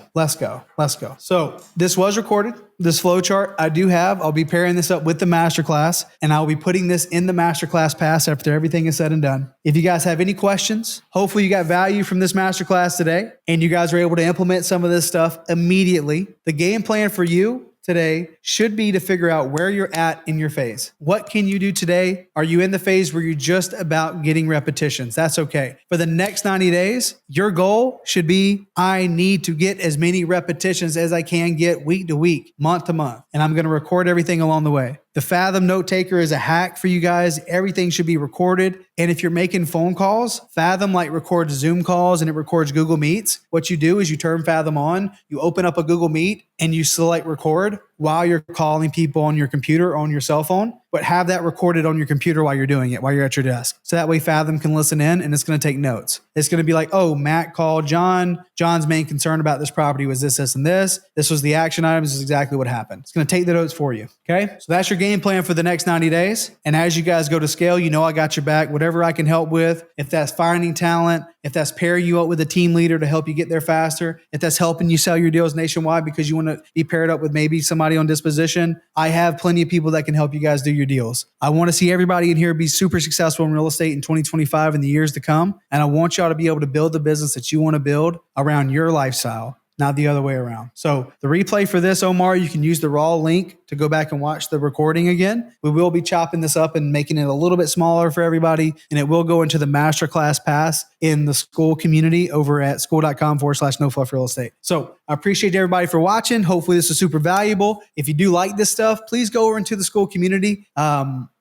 So this was recorded. This flow chart I'll be pairing this up with the masterclass, and I'll be putting this in the masterclass pass after everything is said and done. If you guys have any questions, hopefully you got value from this masterclass today and you guys are able to implement some of this stuff immediately. The game plan for you today should be to figure out where you're at in your phase. What can you do today? Are you in the phase where you're just about getting repetitions? That's okay. For the next 90 days, your goal should be, I need to get as many repetitions as I can get week to week, month to month. And I'm going to record everything along the way. The Fathom Note Taker is a hack for you guys. Everything should be recorded. And if you're making phone calls, Fathom records Zoom calls and it records Google Meets. What you do is you turn Fathom on, you open up a Google Meet and you select record while you're calling people on your computer or on your cell phone, but have that recorded on your computer while you're doing it, while you're at your desk. So that way Fathom can listen in and it's going to take notes. It's going to be like, oh, Matt called John. John's main concern about this property was this, this, and this. This was the action items. This is exactly what happened. It's going to take the notes for you. Okay. So that's your game plan for the next 90 days. And as you guys go to scale, I got your back, whatever I can help with. If that's finding talent, if that's pairing you up with a team leader to help you get there faster, if that's helping you sell your deals nationwide because you want to be paired up with maybe somebody on disposition, I have plenty of people that can help you guys do your deals. I want to see everybody in here be super successful in real estate in 2025 and the years to come. And I want y'all to be able to build the business that you want to build around your lifestyle, not the other way around. So the replay for this, Omar, you can use the raw link to go back and watch the recording again. We will be chopping this up and making it a little bit smaller for everybody. And it will go into the masterclass pass in the Skool community over at skool.com/no fluff real estate. So I appreciate everybody for watching. Hopefully this is super valuable. If you do like this stuff, please go over into the Skool community.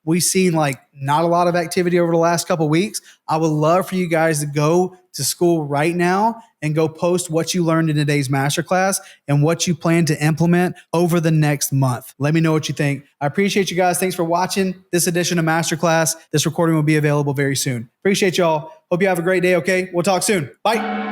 We've seen not a lot of activity over the last couple of weeks. I would love for you guys to go to Skool right now and go post what you learned in today's masterclass and what you plan to implement over the next month. Let me know what you think. I appreciate you guys. Thanks for watching this edition of Masterclass. This recording will be available very soon. Appreciate y'all. Hope you have a great day. Okay. We'll talk soon. Bye.